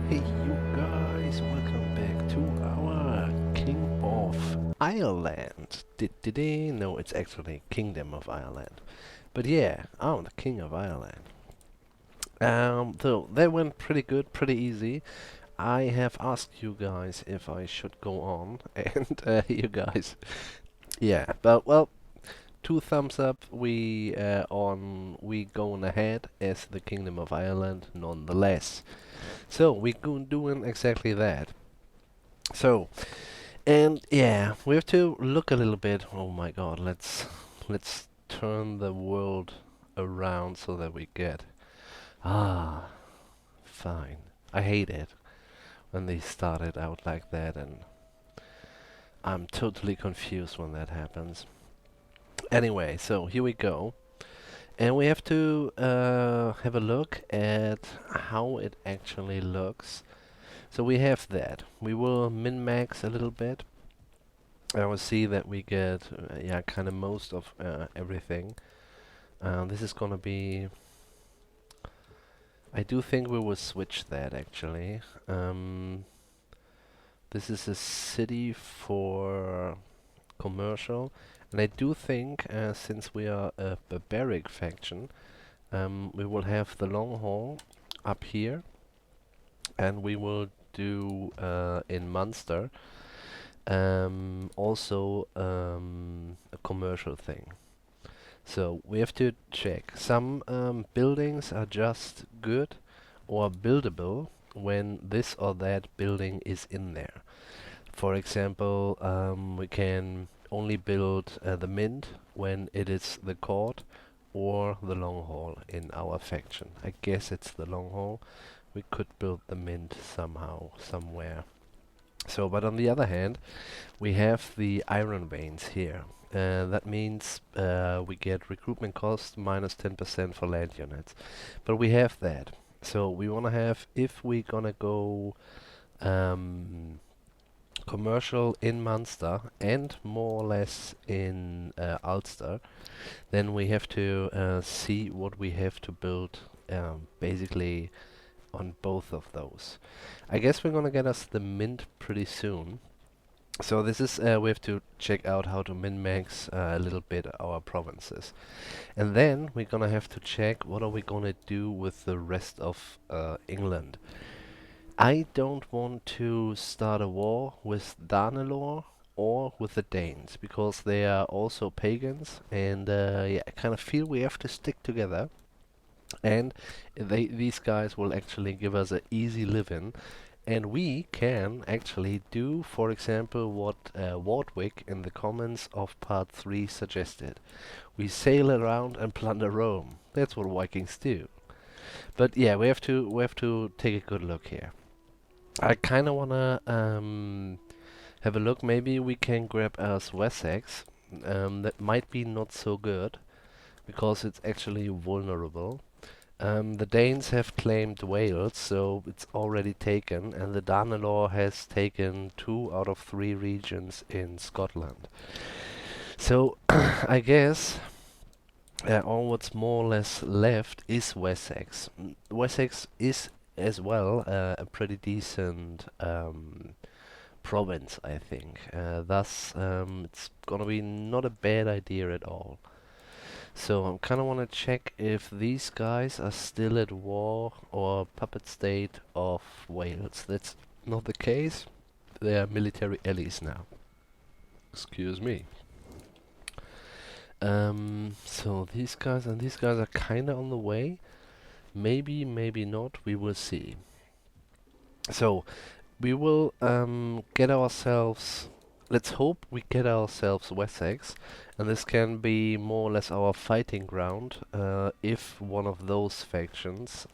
Hey you guys, welcome back to our King of Ireland. No, it's actually Kingdom of Ireland. But yeah, I'm the King of Ireland. So that went pretty good, pretty easy. I have asked you guys if I should go on, and you guys, yeah, but well, two thumbs up. We going ahead as the Kingdom of Ireland, nonetheless. So we doing exactly that. So, and yeah, we have to look a little bit. Oh my God, let's turn the world around so that we get fine. I hate it when they started out like that, and I'm totally confused when that happens. Anyway, so here we go, and we have to have a look at how it actually looks. So we have that. We will min-max a little bit. I will see that we get, yeah, kind of most of everything. This is gonna be. I do think we will switch that actually. This is a city for commercial, and I do think, since we are a barbaric faction, we will have the long haul up here, and we will do in Munster also a commercial thing. So we have to check. Some buildings are just good or buildable when this or that building is in there. For example, we can only build the mint when it is the court or the long haul in our faction. I guess it's the long haul. We could build the mint somehow, somewhere. So, but on the other hand, we have the iron veins here. That means we get recruitment cost minus 10% for land units. But we have that. So we want to have, if we're gonna go commercial in Munster and more or less in Ulster, then we have to see what we have to build basically on both of those. I guess we're gonna get us the mint pretty soon. So this is, we have to check out how to min-max a little bit our provinces. And then we're gonna have to check what are we gonna do with the rest of England. I don't want to start a war with Danelor or with the Danes, because they are also pagans, and yeah, I kind of feel we have to stick together. And these guys will actually give us an easy living, and we can actually do, for example, what Wardwick in the comments of part 3 suggested. We sail around and plunder Rome. That's what Vikings do. But yeah, we have to take a good look here. I kind of wanna have a look. Maybe we can grab us Wessex. That might be not so good because it's actually vulnerable. The Danes have claimed Wales, so it's already taken, and the Danelor has taken 2 out of 3 regions in Scotland. So I guess all what's more or less left is Wessex. Wessex is as well a pretty decent province, I think. Thus, it's gonna be not a bad idea at all. So I kind of want to check if these guys are still at war or puppet state of Wales. That's not the case. They are military allies now. Excuse me. So these guys and these guys are kind of on the way. Maybe, maybe not. We will see. So we will get ourselves. Let's hope we get ourselves Wessex, and this can be more or less our fighting ground if one of those factions,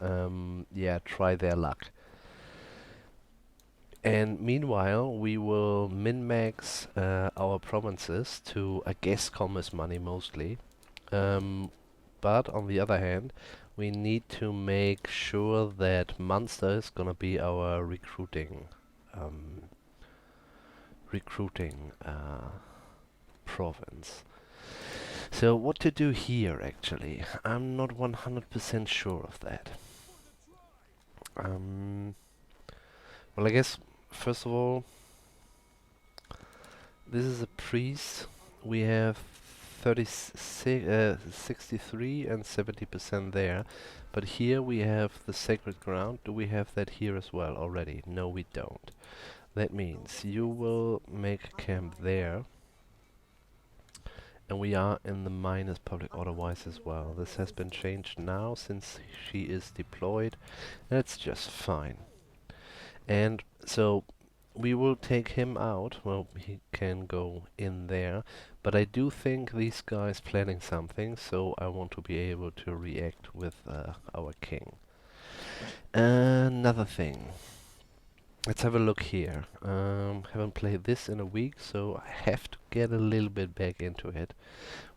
yeah, try their luck. And meanwhile, we will min-max our provinces to, I guess, commerce money mostly. But on the other hand, we need to make sure that Munster is gonna be our um, recruiting province. So what to do here actually? I'm not 100% sure of that. Um, Well, I guess first of all, this is a priest. We have 63 and 70% there. But here we have the sacred ground. Do we have that here as well already? No, we don't. That means you will make a camp there. And we are in the minus public order-wise as well. This has been changed now since she is deployed. That's just fine. And so we will take him out. Well, he can go in there. But I do think these guys planning something, so I want to be able to react with our king. Another thing. Let's have a look here. Haven't played this in a week, so I have to get a little bit back into it.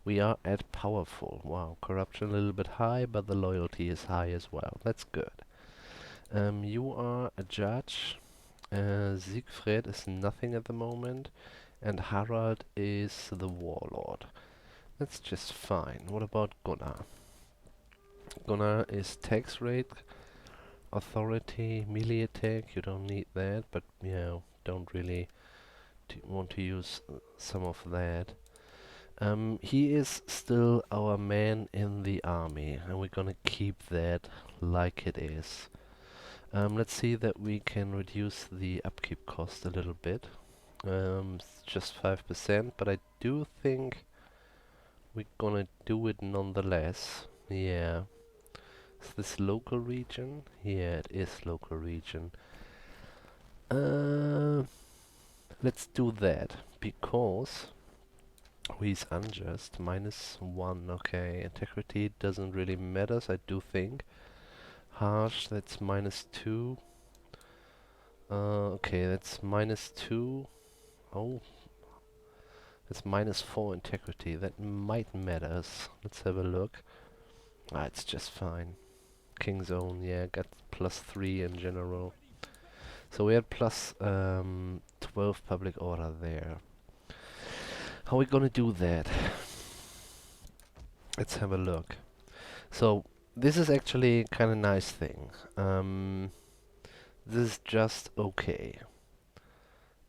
We are at powerful. Wow, corruption a little bit high, but the loyalty is high as well. That's good. You are a judge. Siegfried is nothing at the moment, and Harald is the warlord. That's just fine. What about Gunnar? Gunnar is tax rate, authority, melee attack. You don't need that, but you know, don't really want to use some of that. He is still our man in the army, and we're gonna keep that like it is. Let's see that we can reduce the upkeep cost a little bit. It's just 5%, but I do think we're gonna do it nonetheless. Yeah. Is this local region? Yeah, it is local region. Uh, let's do that, because he's unjust. -1, okay. Integrity doesn't really matter, I do think. Harsh, that's -2. Okay, that's -2. Oh, that's -4 integrity. That might matter. Let's have a look. Ah, it's just fine. King's Own, yeah, got +3 in general. So we had plus 12 public order there. How are we gonna do that? Let's have a look. So this is actually kind of nice thing. This is just okay.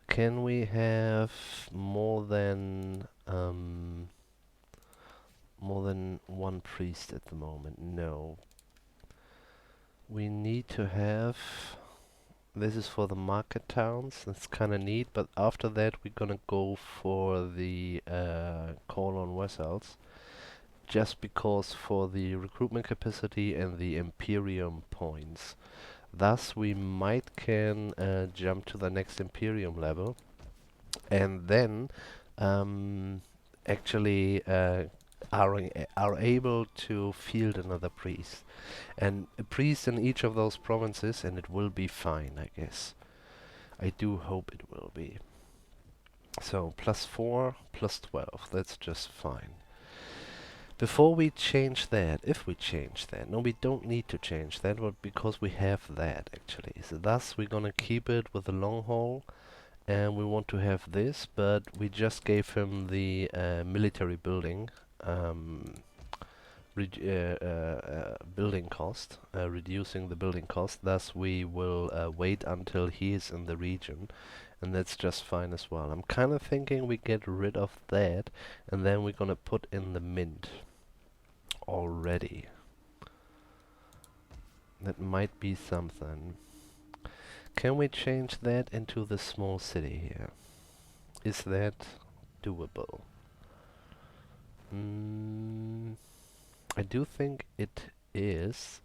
Can we have more than one priest at the moment? No. We need to have. This is for the market towns. That's kind of neat. But after that, we're gonna go for the call on vessels. Just because for the recruitment capacity and the Imperium points. Thus, we might can jump to the next Imperium level, and then actually are able to field another priest, and a priest in each of those provinces, and it will be fine, I guess. I do hope it will be. So +4, +12. That's just fine. Before we change that, if we change that, no, we don't need to change that, but because we have that actually. So thus we're gonna keep it with the long haul, and we want to have this, but we just gave him the military building building cost, reducing the building cost. Thus we will wait until he is in the region, and that's just fine as well. I'm kind of thinking we get rid of that, and then we're gonna put in the mint already. That might be something. Can we change that into the small city here? Is that doable? I do think it is.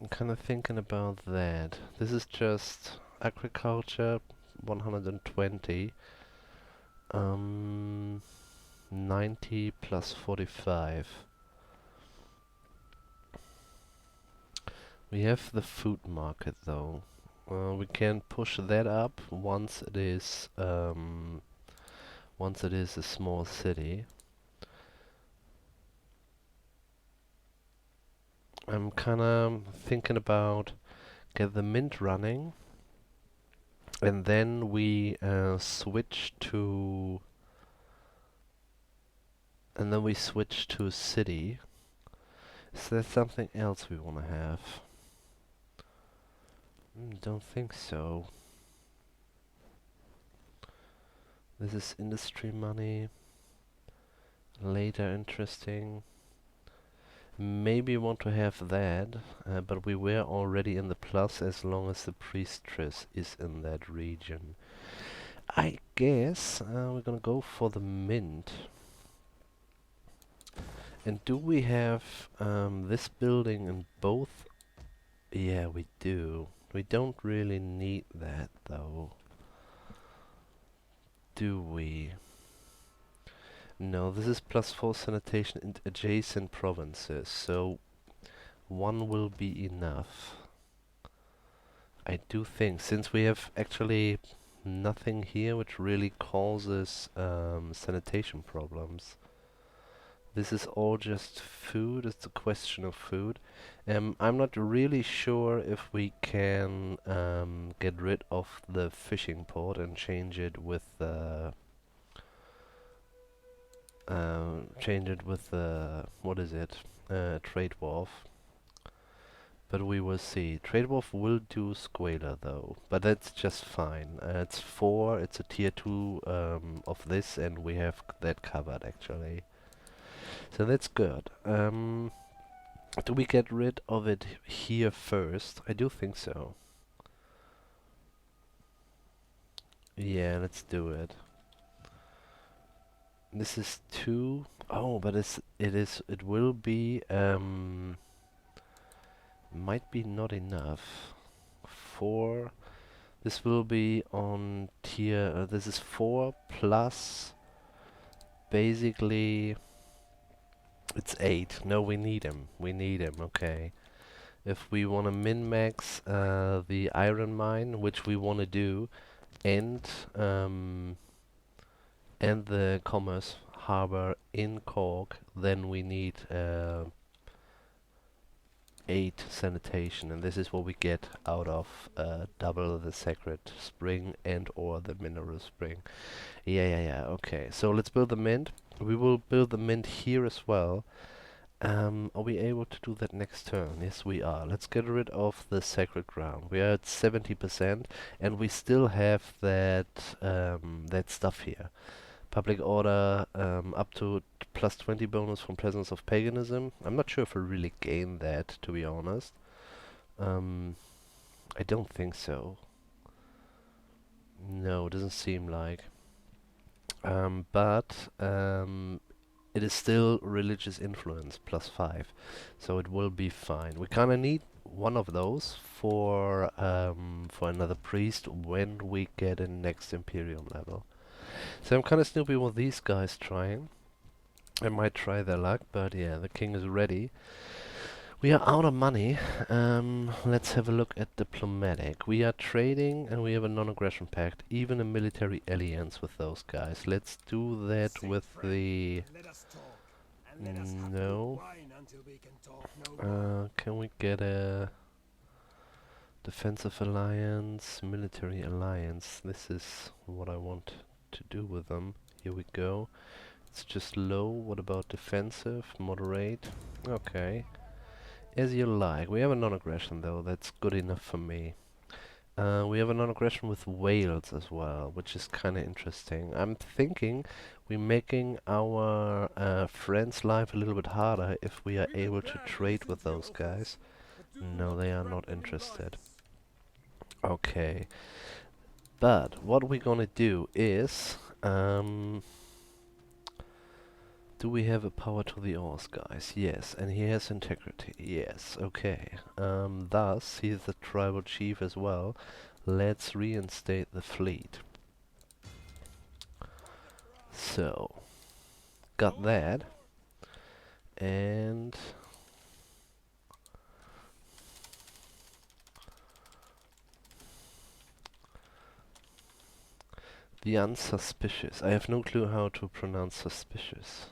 I'm kind of thinking about that. This is just agriculture, 120. 90 plus 45. We have the food market though. We can push that up once it is a small city. I'm kinda thinking about get the mint running, and then we switch to city. Is there something else we wanna have? Don't think so. This is industry money. Later interesting. Maybe want to have that, but we were already in the plus as long as the priestess is in that region. I guess we're gonna go for the mint. And do we have this building in both? Yeah, we do. We don't really need that though. Do we? No, this is +4 sanitation in adjacent provinces, so one will be enough. I do think, since we have actually nothing here which really causes sanitation problems. This is all just food, it's a question of food. I'm not really sure if we can get rid of the fishing port and change it with what is it? Trade wharf. But we will see. Trade wharf will do squaler though, but that's just fine. It's 4, it's a tier 2 of this, and we have that covered actually. So that's good. Do we get rid of it here first? I do think so. Yeah, let's do it. This is 2. Oh, but it will be might be not enough. 4. This will be on tier. This is 4 plus. Basically, it's 8. No, we need him. We need him. Okay. If we want to min-max the iron mine, which we want to do, and the commerce harbor in Cork, then we need 8 sanitation, and this is what we get out of double the sacred spring and or the mineral spring. Yeah. Okay, so let's build the mint. We will build the mint here as well. Are we able to do that next turn? Yes, we are. Let's get rid of the sacred ground. We are at 70%, and we still have that stuff here. Public order up to +20 bonus from presence of paganism. I'm not sure if we really gain that, to be honest. I don't think so. No, it doesn't seem like. But it is still religious influence +5, so it will be fine. We kind of need one of those for another priest when we get a next Imperium level. So I'm kind of snoopy with these guys trying. I might try their luck, but yeah, the king is ready. We are out of money. Let's have a look at diplomatic. We are trading and we have a non-aggression pact, even a military alliance with those guys. Let's do that with the... No. Can we get a defensive alliance, military alliance? This is what I want to do with them. Here we go. It's just low. What about defensive? Moderate. Okay. As you like. We have a non-aggression though. That's good enough for me. We have a non-aggression with Wales as well, which is kind of interesting. I'm thinking we're making our friends' life a little bit harder if we are able to trade with those guys. No, they are not interested. Okay. But what we're gonna do is... do we have a power to the Ors, guys? Yes. And he has integrity. Yes. Okay. Thus, he's the tribal chief as well. Let's reinstate the fleet. So, got that. And... the unsuspicious. I have no clue how to pronounce suspicious.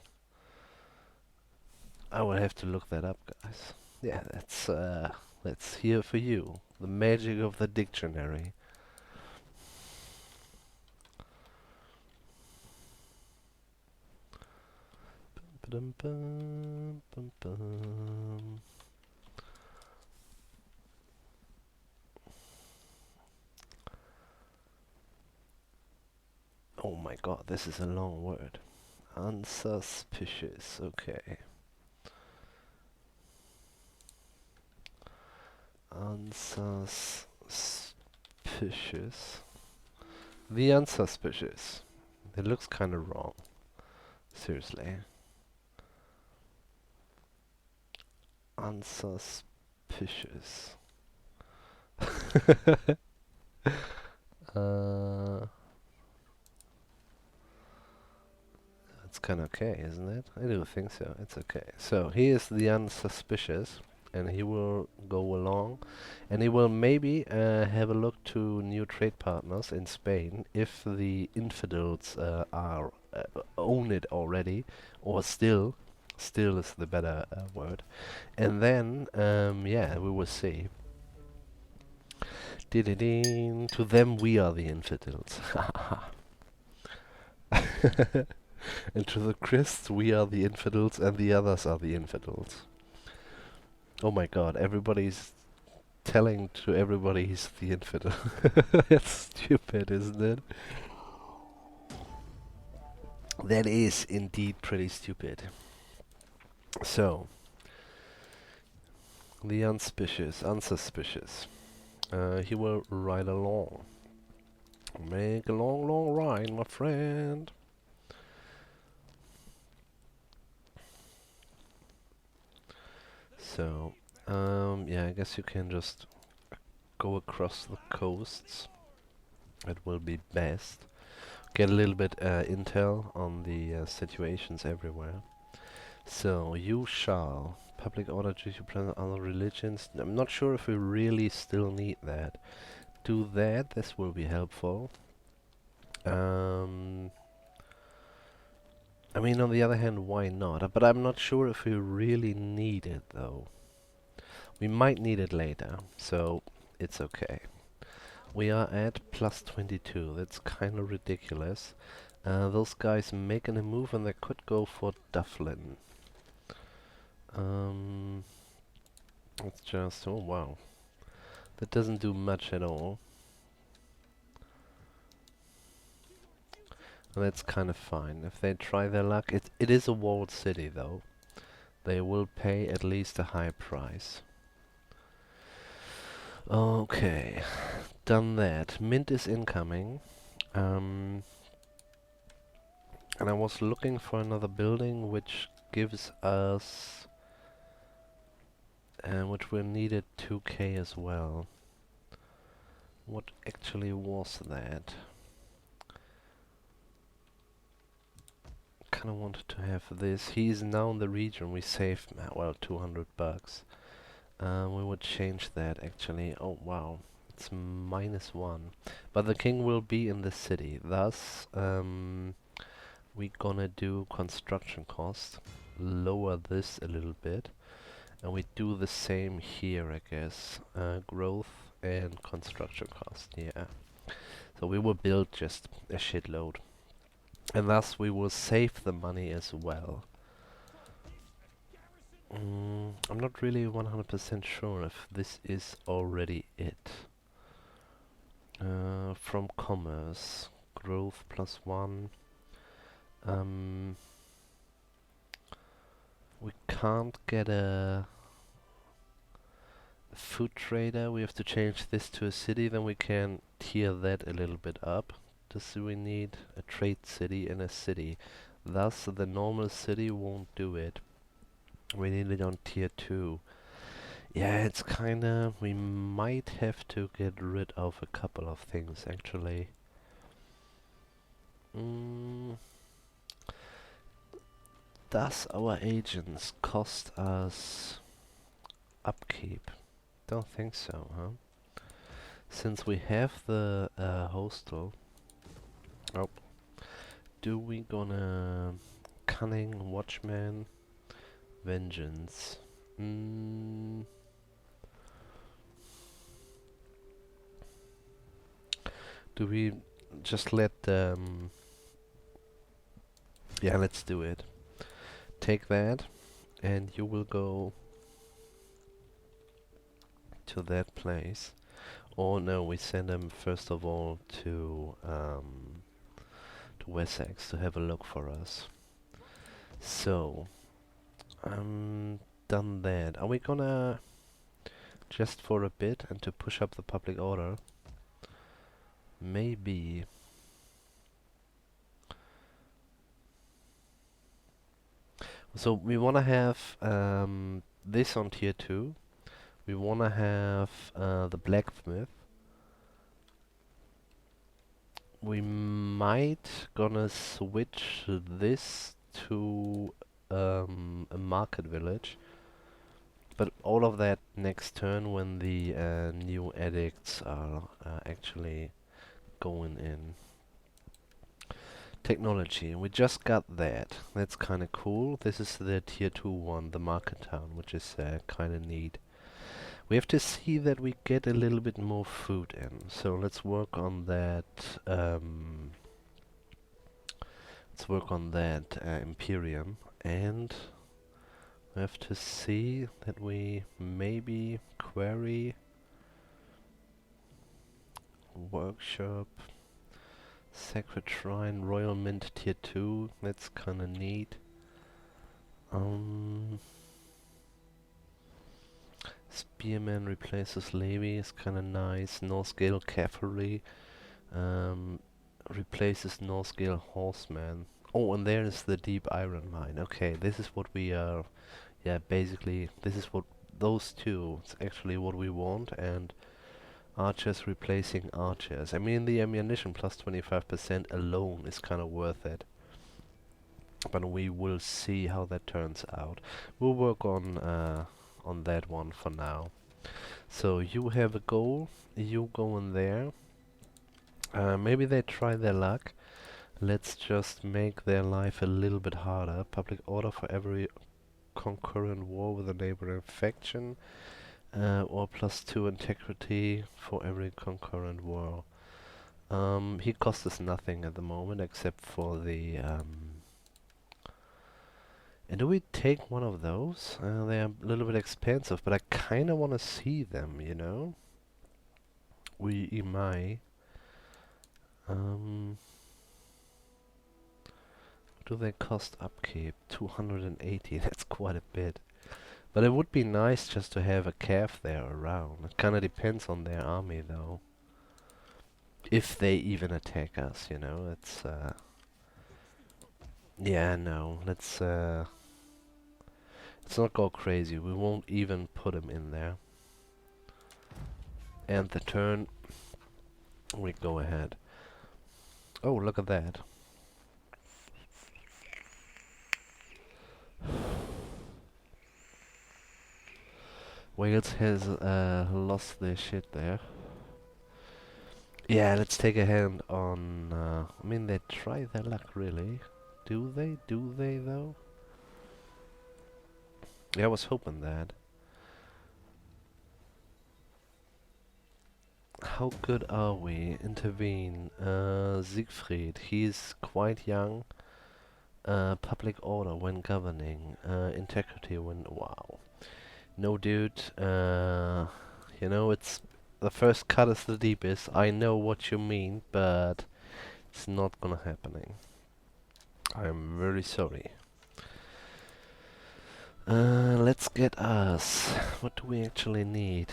I will have to look that up, guys. Yeah, that's here for you. The magic of the dictionary. Oh my god, this is a long word. Unsuspicious, okay. Unsuspicious. The unsuspicious. It looks kind of wrong. Seriously. Unsuspicious. uh, it's kind of okay, isn't it? I do think so. It's okay. So he is the unsuspicious, and he will go along, and he will maybe have a look to new trade partners in Spain if the infidels are own it already, or still is the better word. And then, yeah, we will see. Ding. To them, we are the infidels. And to the Christs, we are the infidels, and the others are the infidels. Oh my god, everybody's telling to everybody he's the infidel. That's stupid, isn't it? That is indeed pretty stupid. So, the unsuspicious. He will ride along. Make a long ride, my friend. So, yeah, I guess you can just go across the coasts. It will be best. Get a little bit intel on the situations everywhere. So, you shall. Public order due to present other religions. I'm not sure if we really still need that. Do that, this will be helpful. I mean, on the other hand, why not? But I'm not sure if we really need it, though. We might need it later, so it's okay. We are at plus 22. That's kind of ridiculous. Those guys making a move and they could go for Dublin. It's just... oh wow. That doesn't do much at all. And that's kind of fine. If they try their luck... It is a walled city, though. They will pay at least a high price. Okay. Done that. Mint is incoming. And I was looking for another building which gives us... which will need a 2k as well. What actually was that? Kinda wanted to have this. He is now in the region. We saved, well, 200 bucks. We would change that actually. Oh wow. It's -1. But the king will be in the city. Thus, we gonna do construction cost. Lower this a little bit. And we do the same here, I guess. Growth and construction cost, yeah. So we will build just a shitload. And thus we will save the money as well. I'm not really 100% sure if this is already it. From commerce, growth +1. We can't get a food trader. We have to change this to a city, then we can tier that a little bit up. Just so we need a trade city and a city. Thus, the normal city won't do it. We need it on tier 2. Yeah, it's kinda... we might have to get rid of a couple of things, actually. Does our agents cost us upkeep? Don't think so, huh? Since we have the hostel... oh. Do we gonna... cunning, watchman, vengeance? Do we just let yeah, let's do it. Take that, and you will go to that place. Or no, we send them first of all to to Wessex to have a look for us. So, done that. Are we gonna just for a bit and to push up the public order? Maybe. So we wanna have this on tier 2. We wanna have the blacksmith. We might gonna switch this to a market village, but all of that next turn when the new edicts are actually going in. Technology, we just got that. That's kind of cool. This is the tier 2 one, the market town, which is kind of neat. We have to see that we get a little bit more food in. So let's work on that. Let's work on that Imperium, and we have to see that we maybe query workshop, sacred shrine, royal mint tier 2. That's kind of neat. Spearman replaces Levy is kind of nice. North-scale cavalry replaces North-scale horseman. Oh, and there is the deep iron mine. Okay, this is what we are. Yeah, basically, this is what those two. It's actually what we want, and archers replacing archers. I mean, the ammunition plus 25% alone is kind of worth it. But we will see how that turns out. We'll work on that one for now. So you have a goal, you go in there. Maybe they try their luck. Let's just make their life a little bit harder. Public order for every concurrent war with a neighboring faction, or +2 integrity for every concurrent war. He costs us nothing at the moment except for the and do we take one of those? They are a little bit expensive, but I kinda wanna see them, you know? We might. Do they cost upkeep? 280, that's quite a bit. But it would be nice just to have a calf there around. It kinda depends on their army though. If they even attack us, you know, it's yeah, no, let's not go crazy. We won't even put him in there. And the turn, we go ahead. Oh, look at that. Wales has lost their shit there. Yeah, let's take a hand on... I mean, they try their luck, really. Do they? Do they, though? Yeah, I was hoping that. How good are we? Intervene. Siegfried, he's quite young. Public order when governing. Integrity when... Wow. No, dude. You know, it's... The first cut is the deepest. I know what you mean, but... It's not gonna happening. I'm very sorry. Let's get us. What do we actually need?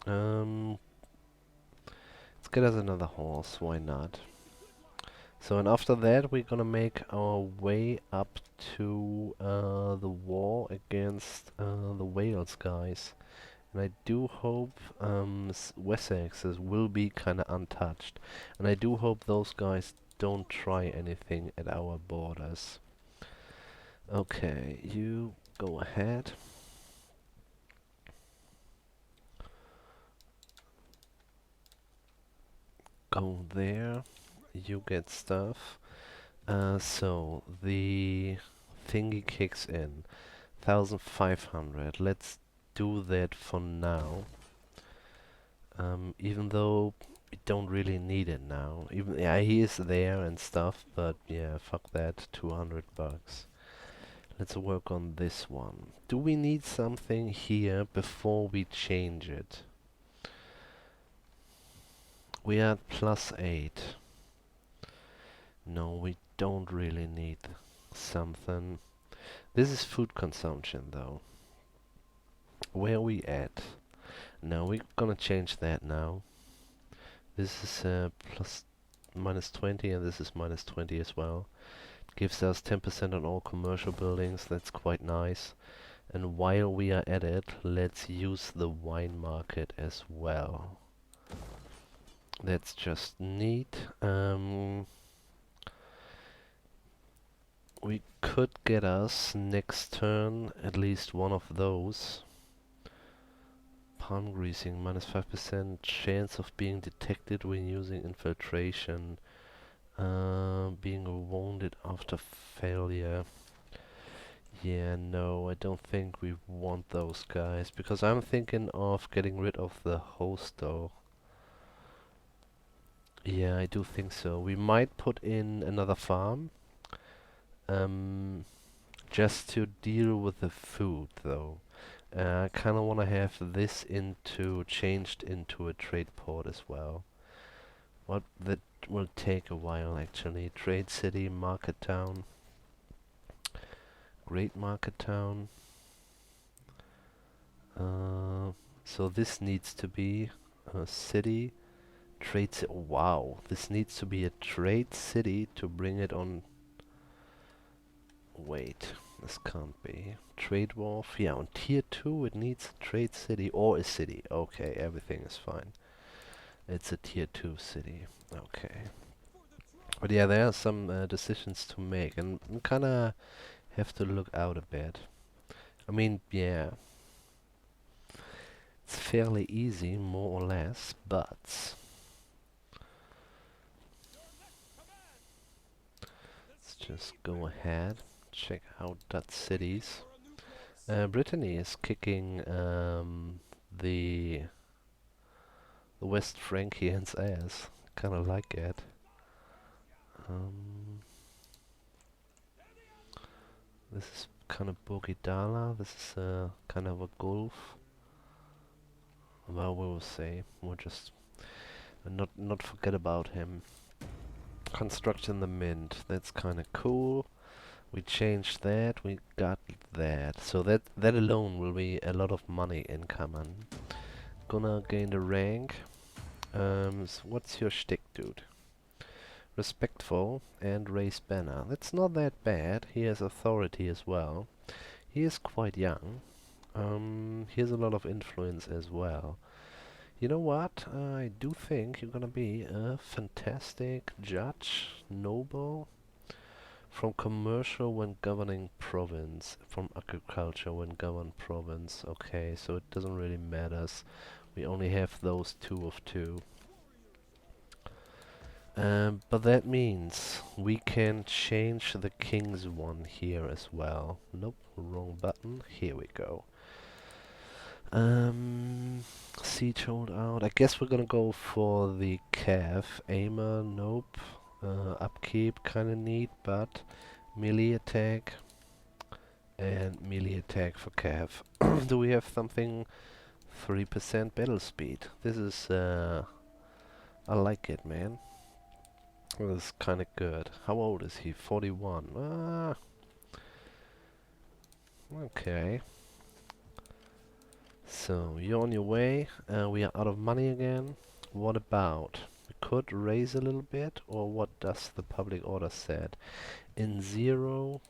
Let's get us another horse. Why not? So, and after that, we're gonna make our way up to the war against the Wales guys. And I do hope Wessex will be kind of untouched. And I do hope those guys don't try anything at our borders. Okay, you go ahead. Go there. You get stuff. So the thingy kicks in. 1,500. Let's do that for now. Even though we don't really need it now. Even yeah, he is there and stuff, but yeah, fuck that. 200 bucks. Let's work on this one. Do we need something here before we change it? We are +8. No, we don't really need something. This is food consumption though. Where are we at? No, we're gonna change that now. This is plus minus 20 and this is minus 20 as well. Gives us 10% on all commercial buildings, that's quite nice. And while we are at it, let's use the wine market as well. That's just neat. We could get us next turn at least one of those. Palm greasing, minus 5% chance of being detected when using infiltration. Being wounded after failure. Yeah, no, I don't think we want those guys, because I'm thinking of getting rid of the host though. Yeah, I do think so. We might put in another farm, just to deal with the food though. I kind of want to have this changed into a trade port as well. What that will take a while actually. Trade city, market town, great market town. So this needs to be a city, trade city. Wow, this needs to be a trade city to bring it on. Wait, this can't be. Trade wharf. Yeah, on tier 2 it needs a trade city or a city. Okay, everything is fine. It's a tier 2 city. Okay. But yeah, there are some decisions to make, and we kinda have to look out a bit. I mean, yeah, it's fairly easy, more or less, but let's just go ahead, check out that cities. Brittany is kicking the West Frankians' ass. Kinda like it. This is kind of Bogidala. This is kind of a Gulf. Well, we will see. We'll just not forget about him. Construction the mint. That's kind of cool. We changed that. We got that. So that alone will be a lot of money incoming. Gonna gain the rank. So what's your shtick, dude? Respectful and raise banner. That's not that bad. He has authority as well. He is quite young. He has a lot of influence as well. You know what? I do think you're gonna be a fantastic judge, noble, from commercial when governing province, from agriculture when govern province. Okay, so it doesn't really matter. We only have those 2 of 2. But that means we can change the king's one here as well. Nope, wrong button. Here we go. Siege hold out. I guess we're gonna go for the calf. Aimer, nope. Upkeep, kinda neat, but melee attack and melee attack for calf. Do we have something? 3% battle speed. This is, I like it, man. This is kinda good. How old is he? 41. Ah, okay. So, you're on your way. We are out of money again. What about? We could raise a little bit, or what does the public order said? In 0,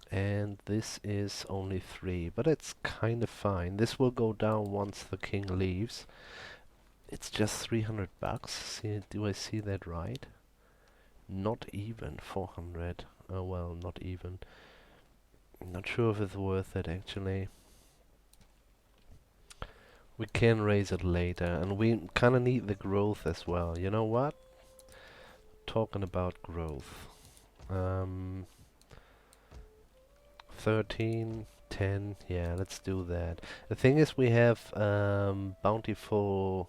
and this is only 3, but it's kind of fine. This will go down once the king leaves. It's just 300 bucks. Do I see that right? Not even 400. Oh well, not even. Not sure if it's worth it actually. We can raise it later, and we kind of need the growth as well. You know what? Talking about growth. 13, 10, yeah, let's do that. The thing is, we have bountiful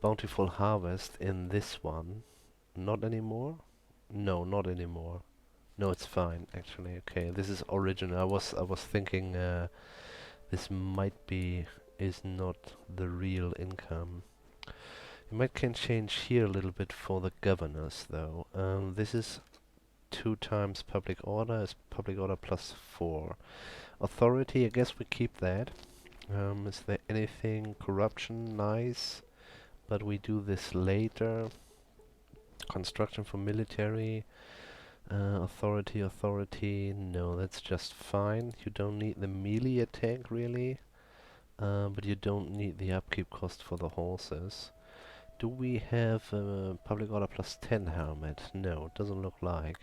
harvest in this one. Not anymore? No, not anymore. No, it's fine actually. Okay, this is original. I was thinking this might be is not the real income. You might can change here a little bit for the governors though. This is 2 times public order is public order plus 4. Authority, I guess we keep that. Is there anything? Corruption, nice. But we do this later. Construction for military. Authority, no, that's just fine. You don't need the melee attack really. But you don't need the upkeep cost for the horses. Do we have a public order plus 10 helmet? No, it doesn't look like.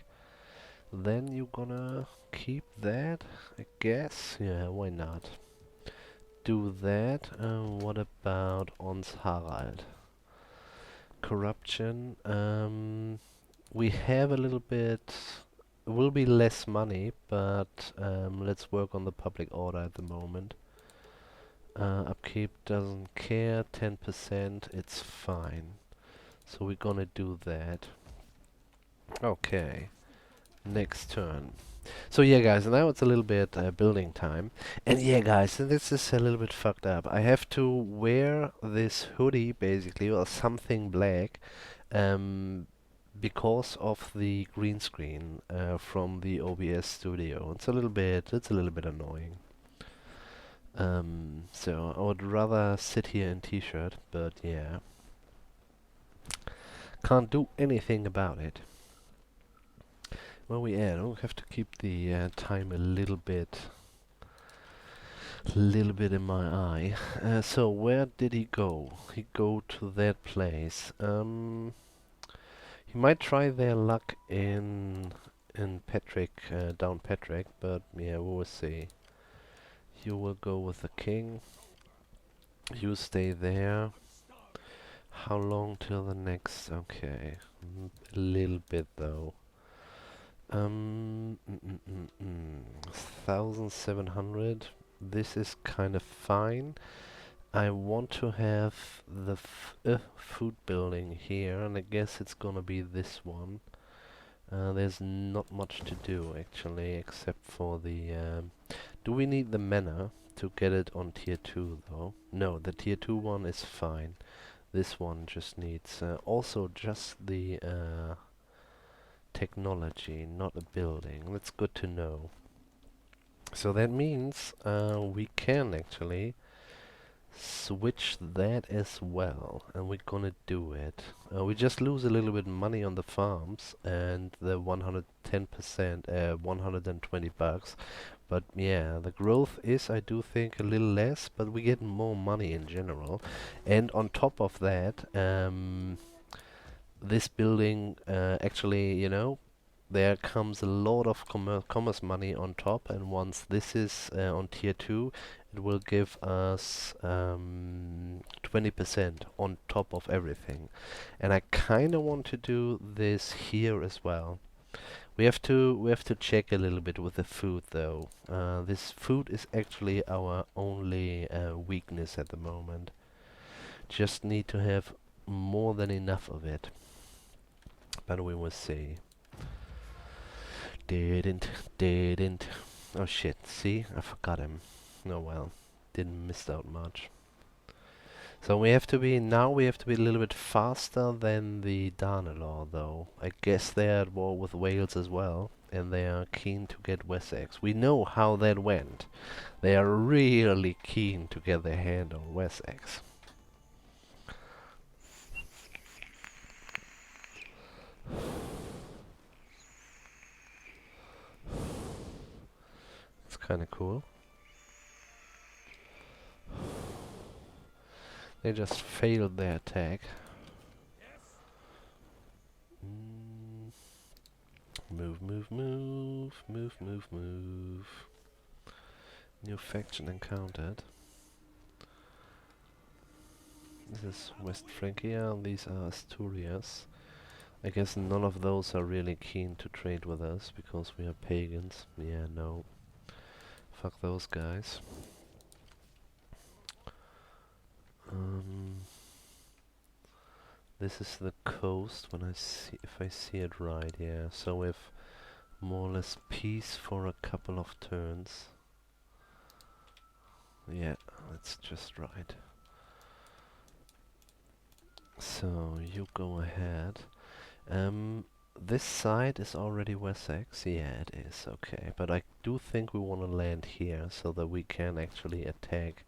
Then you're gonna keep that, I guess. Yeah, why not? Do that. What about Ons Harald? Corruption. We have a little bit. It will be less money, but let's work on the public order at the moment. Upkeep doesn't care. 10%. It's fine. So we're gonna do that. Okay. Next turn. So yeah guys, now it's a little bit building time. And yeah guys, this is a little bit fucked up. I have to wear this hoodie basically, or something black, because of the green screen from the OBS studio. It's a little bit annoying. So I would rather sit here in t-shirt, but yeah. Can't do anything about it. Where we at? Oh, we have to keep the time a little bit in my eye. So where did he go? He go to that place. He might try their luck in Patrick, down Patrick, but yeah, we will see. You will go with the king. You stay there. How long till the next? Okay, a little bit though. 1700. This is kind of fine. I want to have the food building here, and I guess it's gonna be this one. There's not much to do actually, except for the. Do we need the manor to get it on tier 2 though? No, the tier 2 one is fine. This one just needs also just the technology, not a building. That's good to know. So that means we can actually switch that as well, and we're gonna do it. We just lose a little bit money on the farms and the 110%, 120 bucks. But yeah, the growth is, I do think, a little less, but we get more money in general. And on top of that, this building actually, you know, there comes a lot of commerce money on top, and once this is on tier 2, it will give us 20% on top of everything. And I kinda want to do this here as well. We have to check a little bit with the food though. This food is actually our only weakness at the moment. Just need to have more than enough of it. But we will see. Didn't. Oh shit, see? I forgot him. Oh well, didn't miss out much. So we have to be, now we have to be a little bit faster than the Danelaw though. I guess they're at war with Wales as well, and they are keen to get Wessex. We know how that went. They are really keen to get their hand on Wessex. It's kinda cool. They just failed their attack. Move. New faction encountered. This is West Francia, and these are Asturias. I guess none of those are really keen to trade with us because we are pagans. Yeah, no. Fuck those guys. This is the coast when I see, if I see it right, yeah. So we have more or less peace for a couple of turns. Yeah, that's just right. So you go ahead. This side is already Wessex. Yeah, it is. Okay, but I do think we want to land here so that we can actually attack.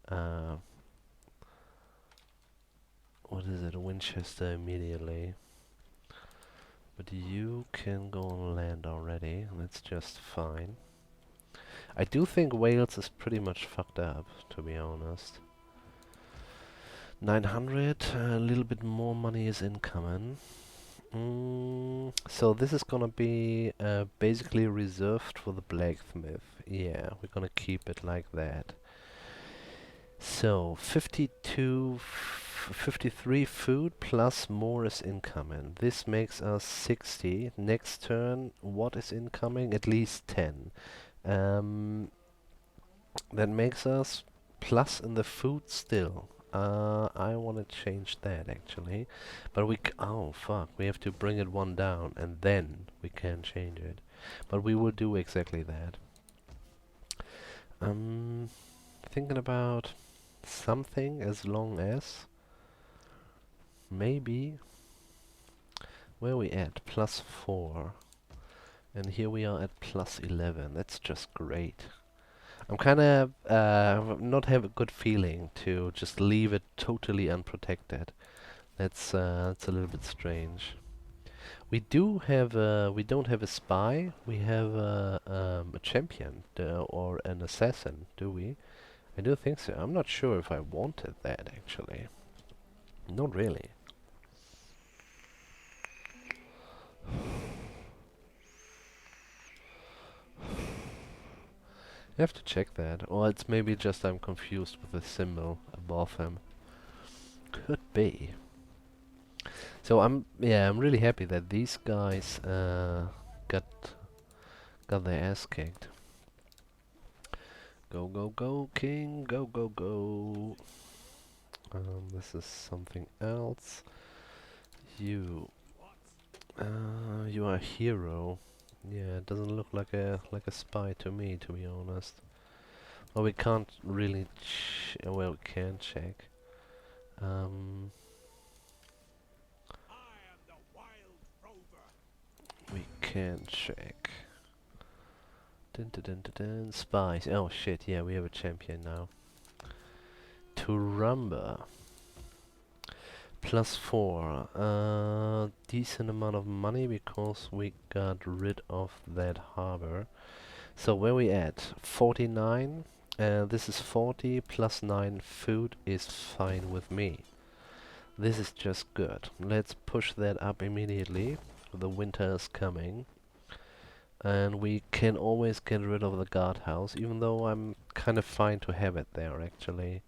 Uh, what is it? Winchester immediately. But you can go on land already. That's just fine. I do think Wales is pretty much fucked up, to be honest. 900, a little bit more money is incoming. So this is gonna be basically reserved for the blacksmith. Yeah, we're gonna keep it like that. So 53 food plus more is incoming. This makes us 60. Next turn, what is incoming? At least 10. Um, that makes us plus in the food still. I want to change that actually, but oh fuck, we have to bring it one down and then we can change it. But we will do exactly that. Thinking about something as long as maybe where we at +4, and here we are at +11. That's just great. I'm kind of not have a good feeling to just leave it totally unprotected. That's a little bit strange. We don't have a spy. We have a champion or an assassin, do we? I do think so. I'm not sure if I wanted that actually. Not really. I have to check that. Or it's maybe just I'm confused with the symbol above him. Could be. So I'm really happy that these guys got got their ass kicked. Go go go king, go go go. This is something else. You you are a hero. Yeah, it doesn't look like a spy to me, to be honest. Well, we can't really well, we can check. We can check. Dun, dun, dun, dun, dun. Spies. Oh shit, yeah, we have a champion now. Turumba. +4. Decent amount of money because we got rid of that harbor. So where we at? 49. This is 40 plus 9 food is fine with me. This is just good. Let's push that up immediately. The winter is coming. And we can always get rid of the guardhouse, even though I'm kind of fine to have it there actually.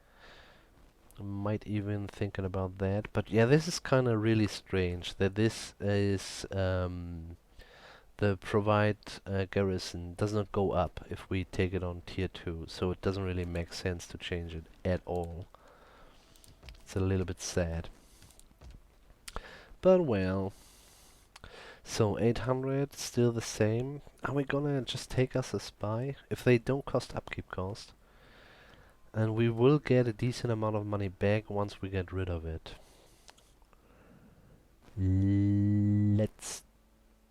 Might even thinking about that, but yeah, this is kind of really strange that this is the provide garrison does not go up if we take it on tier 2, so it doesn't really make sense to change it at all. It's a little bit sad. But well, so 800 still the same. Are we gonna just take us a spy? If they don't cost upkeep cost. And we will get a decent amount of money back once we get rid of it. Let's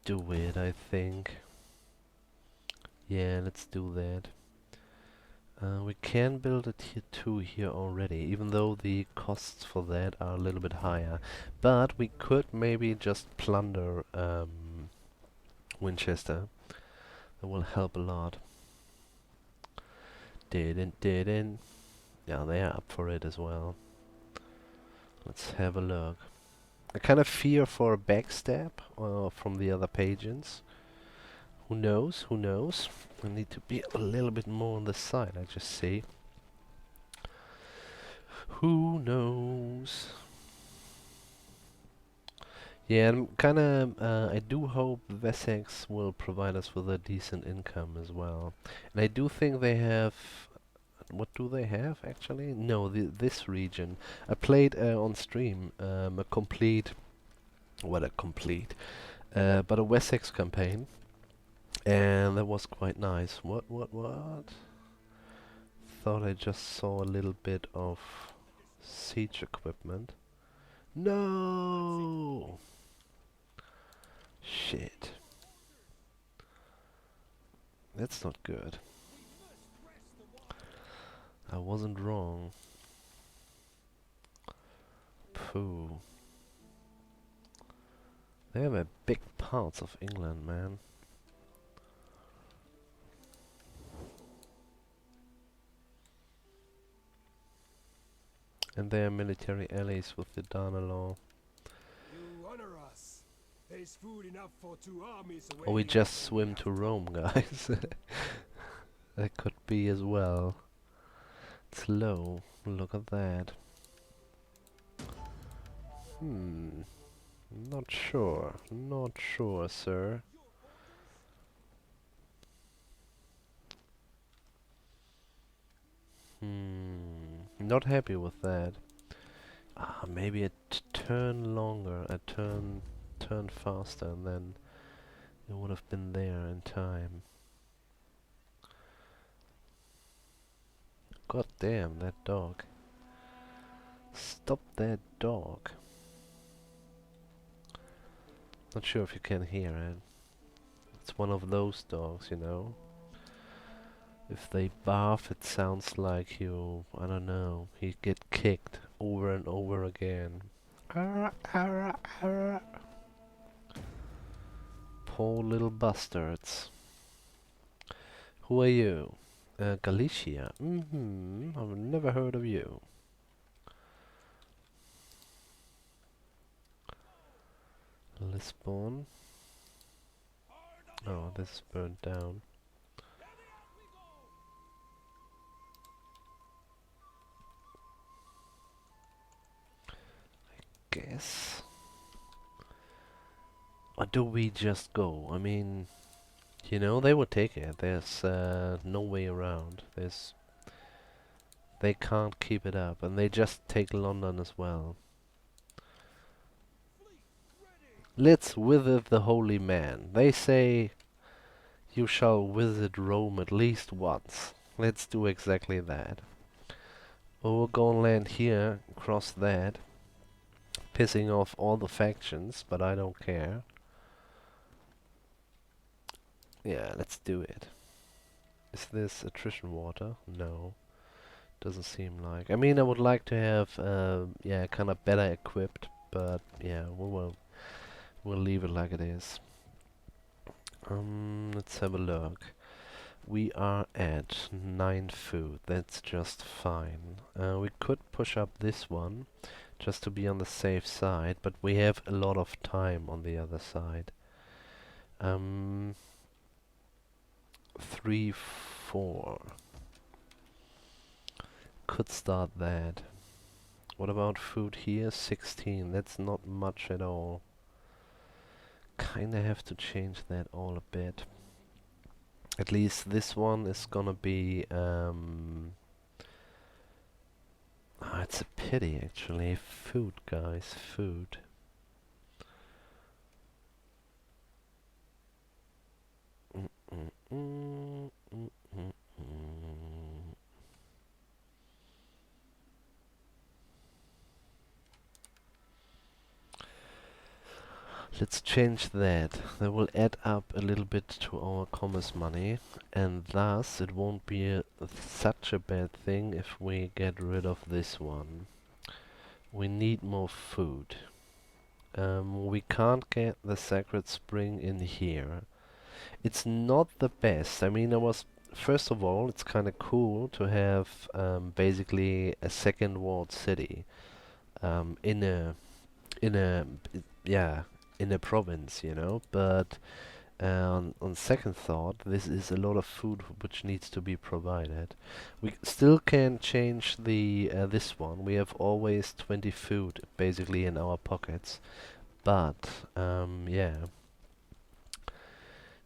do it, I think. Yeah, let's do that. We can build a tier 2 here already, even though the costs for that are a little bit higher. But we could maybe just plunder Winchester. That will help a lot. Didn't. Yeah, they are up for it as well. Let's have a look. I kind of fear for a backstab from the other pages. Who knows? Who knows? I need to be a little bit more on the side, I just see. Who knows? Yeah, I'm kinda, I do hope Wessex will provide us with a decent income as well. And I do think they have, what do they have actually? No, this region. I played on stream a complete, what a complete, but a Wessex campaign. And that was quite nice. What? Thought I just saw a little bit of siege equipment. No! Shit. That's not good. I wasn't wrong. Pooh. They have a big parts of England, man. And they are military allies with the Danelaw. You honor us. There's food enough for 2 armies Or we awaiting just us in swim to Rome, guys. That could be as well. It's low. Look at that. Not sure. Not sure, sir. Not happy with that. Ah, maybe a turn longer, a turn faster, and then it would have been there in time. God damn, that dog. Stop that dog. Not sure if you can hear it. It's one of those dogs, you know. If they barf, it sounds like you, I don't know, you get kicked over and over again. Arr, arr, arr. Poor little bastards. Who are you? Galicia. I've never heard of you. Lisbon. Oh, this is burnt down. Guess. Or do we just go? I mean, you know, they would take it. There's no way around. They can't keep it up, and they just take London as well. Let's visit the holy man. They say you shall visit Rome at least once. Let's do exactly that. We'll go and land here, cross that, pissing off all the factions, but I don't care. Yeah, let's do it. Is this attrition water? No, doesn't seem like. I mean, I would like to have, yeah, kind of better equipped, but yeah, we'll leave it like it is. Let's have a look. We are at 9 food. That's just fine. We could push up this one, just to be on the safe side, but we have a lot of time on the other side. 3, 4. Could start that. What about food here? 16. That's not much at all. Kinda have to change that all a bit. At least this one is gonna be, it's a pity actually. Food, guys, food. Let's change that. That will add up a little bit to our commerce money, and thus it won't be such a bad thing if we get rid of this one. We need more food. We can't get the sacred spring in here. It's not the best. I mean, first of all, it's kind of cool to have basically a second walled city in a in a yeah, in a province, you know. But on second thought, this is a lot of food which needs to be provided. We still can change the this one. We have always 20 food basically in our pockets, but yeah,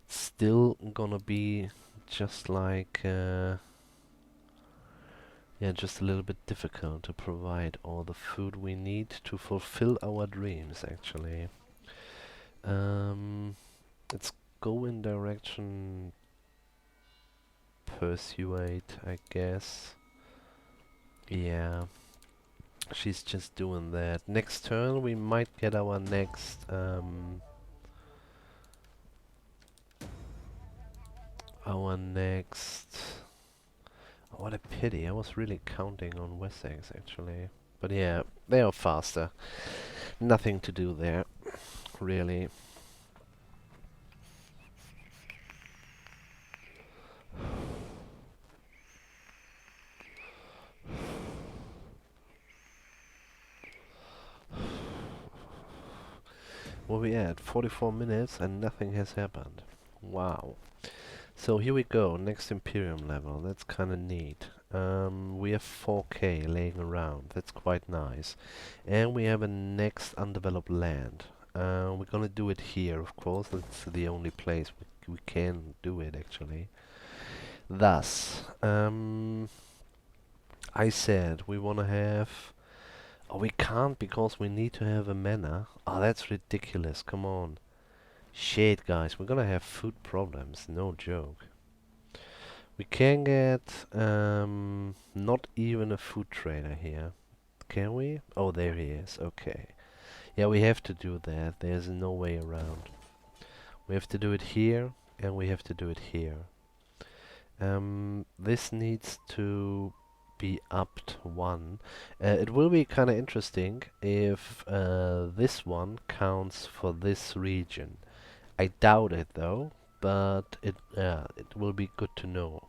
still gonna be just like yeah, just a little bit difficult to provide all the food we need to fulfill our dreams, actually. Let's go in direction persuade, I guess. Yeah, she's just doing that. Next turn we might get our next Our next... Oh, what a pity. I was really counting on Wessex, actually. But yeah, they are faster. Nothing to do there, really. Where we at? 44 minutes and nothing has happened. Wow. So here we go, next Imperium level. That's kinda neat. We have 4K laying around. That's quite nice. And we have a next undeveloped land. We're gonna do it here, of course. That's the only place we can do it, actually. Thus, I said we wanna have... Oh, we can't because we need to have a manor. Oh, that's ridiculous. Come on. Shit, guys. We're gonna have food problems. No joke. We can get not even a food trader here. Can we? Oh, there he is. Okay. Yeah, we have to do that. There's no way around. We have to do it here, and we have to do it here. This needs to be upped one. It will be kind of interesting if this one counts for this region. I doubt it though, but it will be good to know.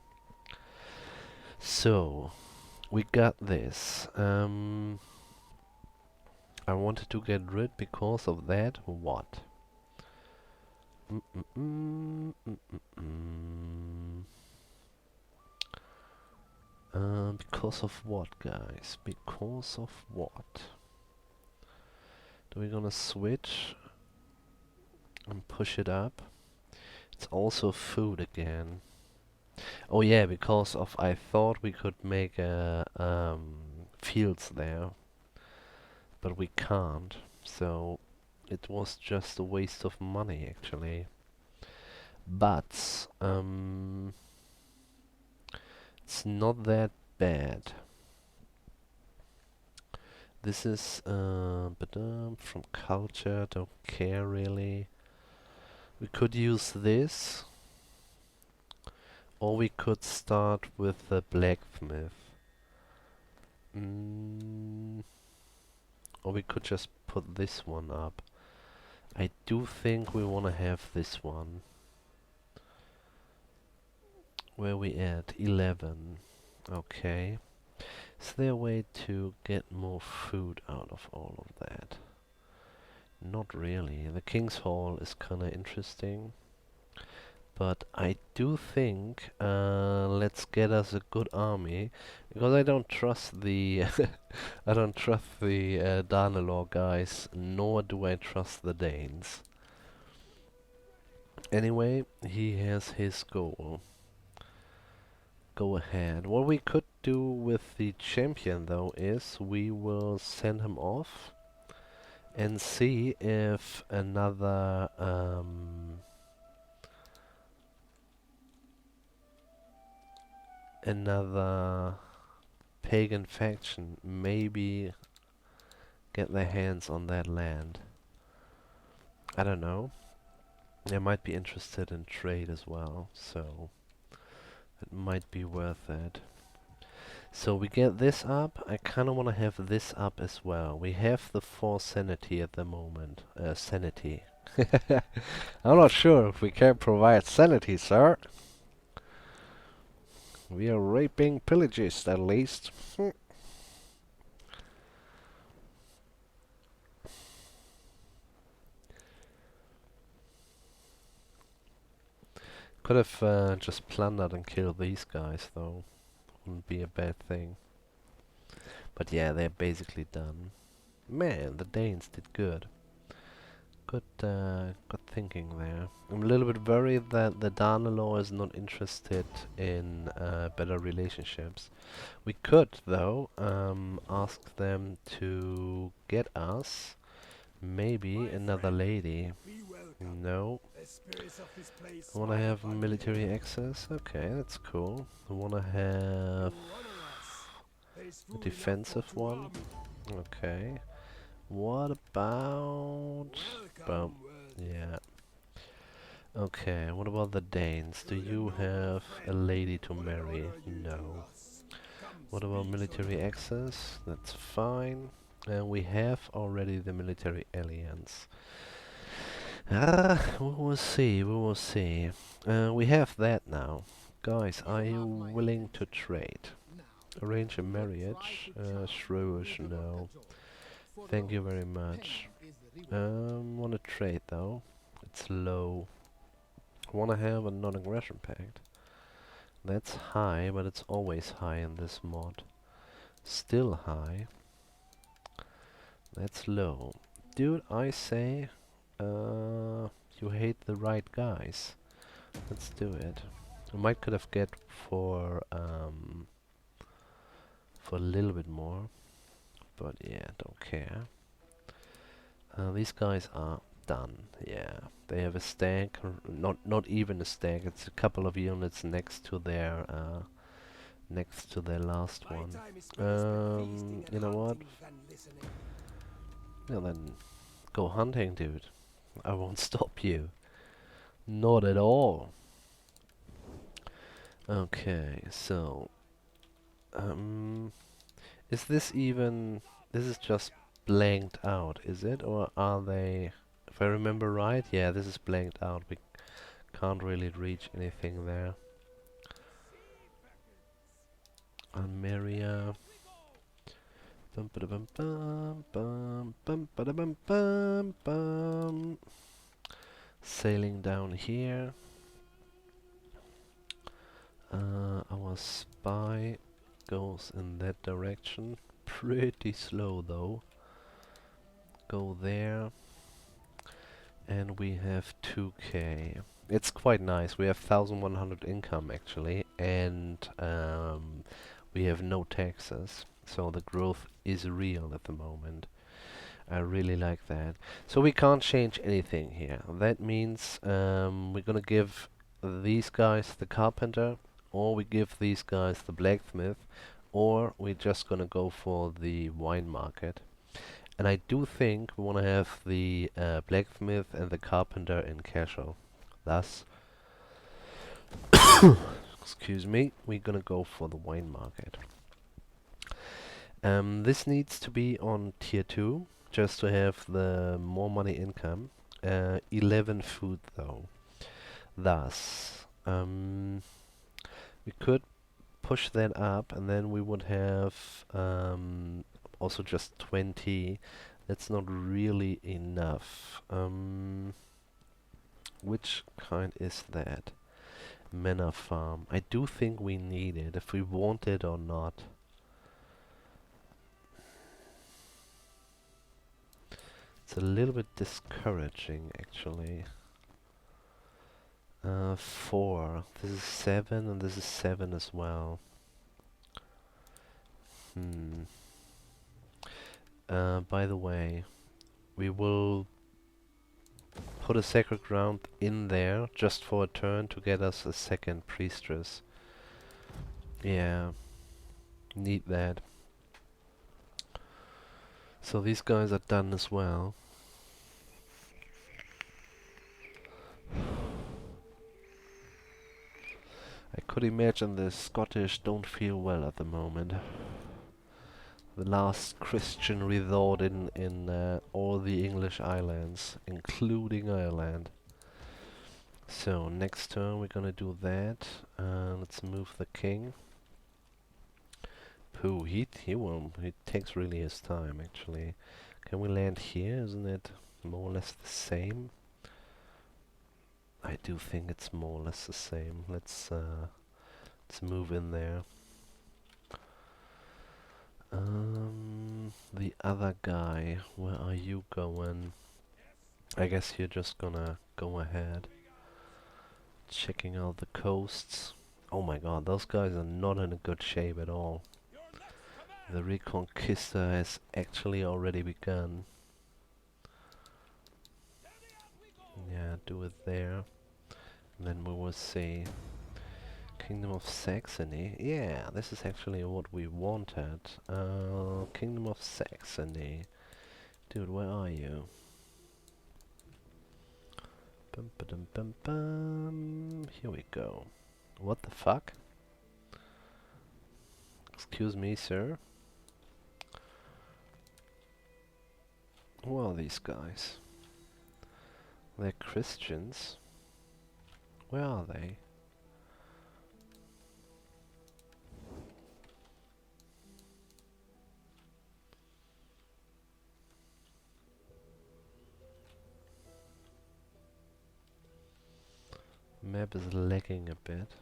So we got this. I wanted to get rid because of that. What? Because of what, guys? Because of what? Do we gonna switch and push it up? It's also food again. Oh yeah, because of I thought we could make fields there, but we can't. So it was just a waste of money actually. But it's not that bad. This is from culture, don't care really. We could use this, or we could start with the blacksmith. Or we could just put this one up. I do think we wanna have this one. Where we at? 11. Okay. Is there a way to get more food out of all of that? Not really. The King's Hall is kinda interesting. But I do think let's get us a good army, because I don't trust the I don't trust the Danelor guys, nor do I trust the Danes. Anyway, he has his goal. Go ahead. What we could do with the champion though is we will send him off and see if another pagan faction maybe get their hands on that land. I don't know. They might be interested in trade as well, so it might be worth it. So we get this up. I kind of want to have this up as well. We have the 4 sanity at the moment. Sanity. I'm not sure if we can provide sanity, sir. We are raping pillages, at least. Could have just plundered and killed these guys, though. Wouldn't be a bad thing. But yeah, they're basically done. Man, the Danes did good. Good thinking there. I'm a little bit worried that the Danelor is not interested in better relationships. We could, though, ask them to get us maybe another lady. No. I wanna have military access. Okay, that's cool. I wanna have a defensive one. Okay. What about... Well, yeah. Okay, what about the Danes? Do Good and you noble have a friend, lady to what marry? honor you do No. us. Come What about speak so military you may. access? That's fine. We have already the military alliance. We will see, we will see. We have that now. Guys, You are you have my willing to attention. trade? Now, Arrange a do not try marriage? to charm me Shrewish, with your no. cajole. For Thank you those, very much. pain is the reward. Wanna trade though. It's low. Wanna have a non-aggression pact. That's high, but it's always high in this mod. Still high. That's low. Dude, I say, you hate the right guys. Let's do it. I might could have get for a little bit more, but yeah, don't care. These guys are done. Yeah, they have a stack, not even a stack. It's a couple of units next to their last My one. time is better spent feasting and You know what? hunting than listening. Yeah, then go hunting, dude. I won't stop you. Not at all. Okay, so um, is this even? This is just blanked out, is it, or are they? If I remember right, yeah, this is blanked out. We can't really reach anything there. Almeria. Bum ba bum bum bum bum ba bum bum bum. Sailing down here. Our spy goes in that direction. Pretty slow though. Go there. And we have 2k. It's quite nice. We have 1100 income actually, and we have no taxes. So the growth is real at the moment. I really like that. So we can't change anything here. That means we're gonna give these guys the carpenter, or we give these guys the blacksmith, or we're just gonna go for the wine market. And I do think we want to have the blacksmith and the carpenter in casual. Thus, excuse me, we're gonna go for the wine market. This needs to be on tier 2, just to have the more money income. 11 food though. Thus, we could push that up, and then we would have also just 20. That's not really enough. Which kind is that? Manor farm. I do think we need it, if we want it or not. It's a little bit discouraging, actually. 4. This is 7, and this is 7 as well. By the way, we will put a sacred ground in there just for a turn to get us a second priestess. Yeah, need that. So these guys are done as well. I could imagine the Scottish don't feel well at the moment. The last Christian resort in all the English islands, including Ireland. So next turn we're gonna do that. Let's move the king. Pooh, he takes really his time actually. Can we land here? Isn't it more or less the same? I do think it's more or less the same. Let's move in there. The other guy, where are you going? I guess you're just gonna go ahead. Checking out the coasts. Oh my god, those guys are not in a good shape at all. The Reconquista has actually already begun. Yeah, do it there. And then we will see. Kingdom of Saxony. Yeah, this is actually what we wanted. Kingdom of Saxony. Dude, where are you? Bum, ba-dum, bum, bum. Here we go. What the fuck? Excuse me, sir. Who are these guys? They're Christians. Where are they? Map is lagging a bit.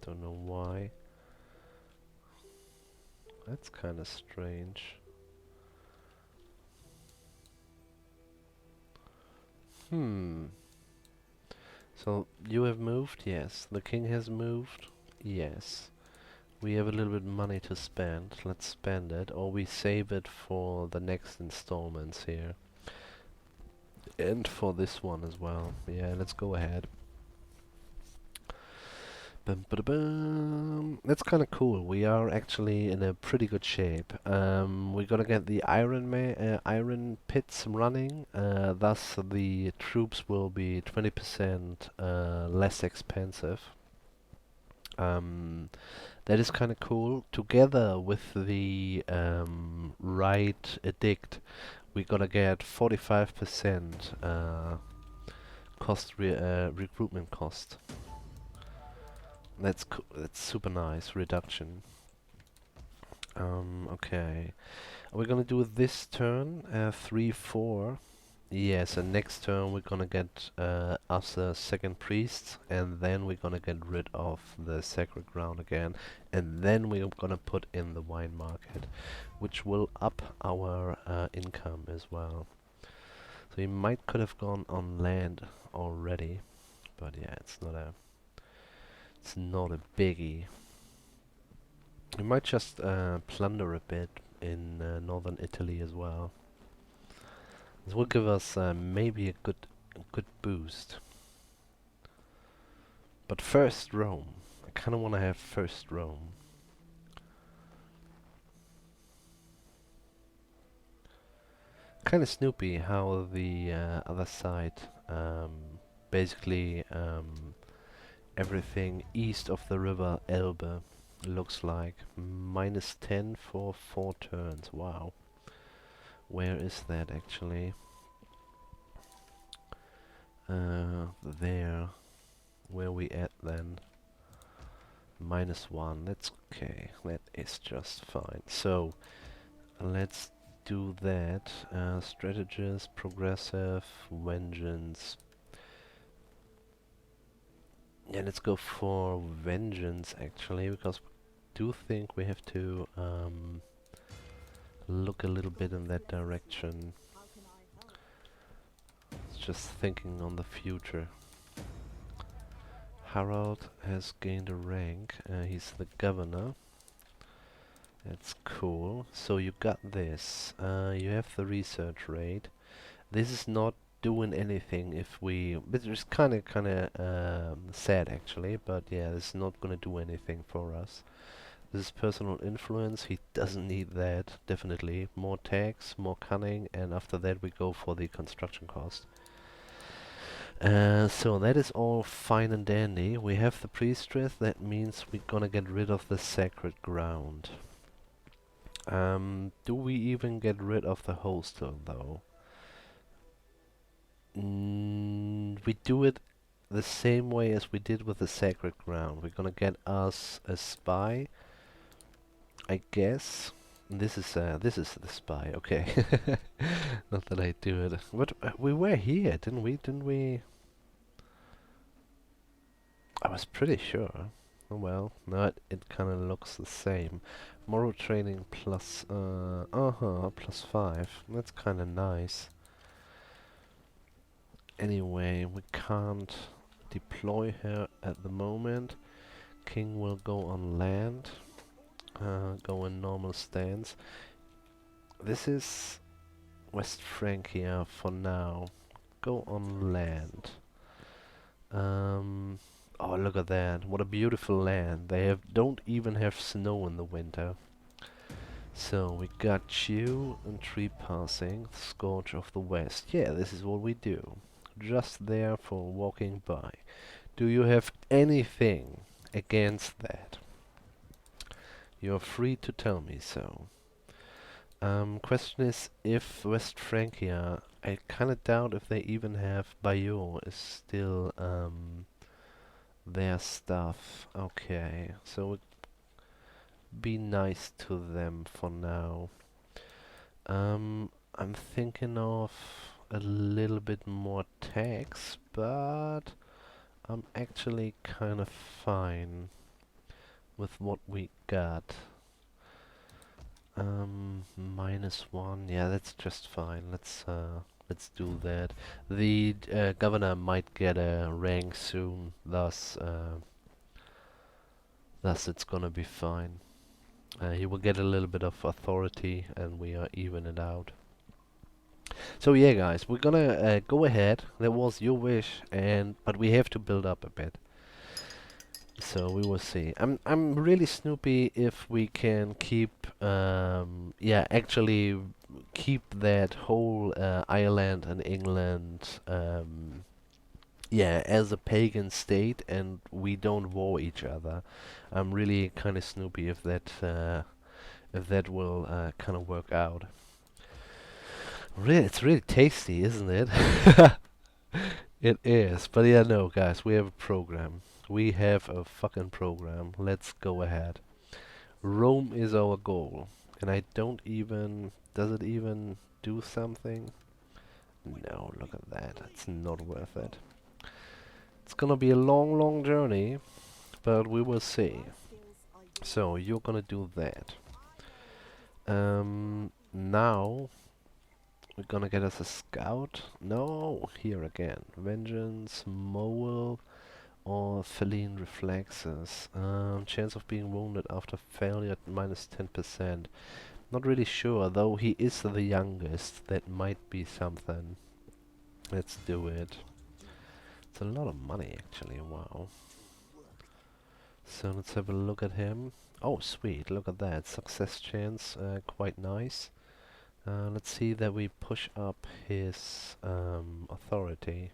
Don't know why. That's kinda strange. Hmm. So, you have moved? Yes. The king has moved? Yes. We have a little bit money to spend. Let's spend it, or we save it for the next installments here. And for this one as well. Yeah, let's go ahead. Bum, ba-da-bum. That's kind of cool. We are actually in a pretty good shape. We're gonna get the iron pits running. Thus, the troops will be 20% less expensive. That is kind of cool. Together with the right edict, we're gonna get 45% recruitment cost. That's super nice reduction. Okay. Are we gonna do it this turn? 3, 4. Yes, and next turn we're gonna get us a second priest, and then we're gonna get rid of the sacred ground again, and then we're gonna put in the wine market, which will up our income as well. So you might could have gone on land already, but yeah, it's not a biggie. We might just plunder a bit in northern Italy as well. This will give us maybe a good boost. But first Rome. I kind of want to have first Rome. Kind of snoopy how the other side basically everything east of the river Elbe looks like. -10 for 4 turns. Wow. Where is that actually? There. Where we at then? -1. That's okay. That is just fine. So let's do that. Strategist, progressive, vengeance. Yeah, let's go for vengeance actually, because I do think we have to look a little bit in that direction. Just thinking on the future. Harald has gained a rank. He's the governor. That's cool. So you got this. You have the research rate. This is not doing anything if we... But it's kind of sad actually. But yeah, this is not gonna do anything for us. This is personal influence. He doesn't need that. Definitely more tax, more cunning, and after that we go for the construction cost. So that is all fine and dandy. We have the priestess. That means we're gonna get rid of the sacred ground. Do we even get rid of the hostel though? We do it the same way as we did with the sacred ground. We're gonna get us a spy, I guess. This is the spy. Okay, not that I do it. But we were here, didn't we? Didn't we? I was pretty sure. Oh well, no, it kind of looks the same. Moral training plus, plus 5. That's kind of nice. Anyway, we can't deploy her at the moment. King will go on land. Go in normal stance. This is West Francia for now. Go on land. Oh, look at that. What a beautiful land. They don't even have snow in the winter. So, we got you and tree passing, Scourge of the West. Yeah, this is what we do. just there for walking by. Do you have anything against that? You're free to tell me so. Question is if West Francia, I kinda doubt if they even have Bayeux is still their stuff. Okay, so be nice to them for now. I'm thinking of a little bit more tax, but I'm actually kind of fine with what we got. -1, yeah, that's just fine. Let's do that. The governor might get a rank soon, thus it's gonna be fine. He will get a little bit of authority, and we are even it out. So yeah, guys, we're gonna go ahead. That was your wish, but we have to build up a bit. So we will see. I'm really snoopy if we can keep yeah, actually keep that whole Ireland and England yeah, as a pagan state, and we don't war each other. I'm really kind of snoopy if that will kind of work out. Really, it's really tasty, isn't it? It is. But yeah, no, guys, we have a program. We have a fucking program. Let's go ahead. Rome is our goal. And I don't even... Does it even do something? No, look at that. It's not worth it. It's gonna be a long, long journey, but we will see. So, you're gonna do that. Now, we're gonna get us a scout. No, here again. Vengeance, Mole, or feline reflexes. Chance of being wounded after failure at -10%. Not really sure, though he is the youngest. That might be something. Let's do it. It's a lot of money, actually. Wow. So let's have a look at him. Oh, sweet. Look at that. Success chance. Quite nice. Let's see that we push up his authority.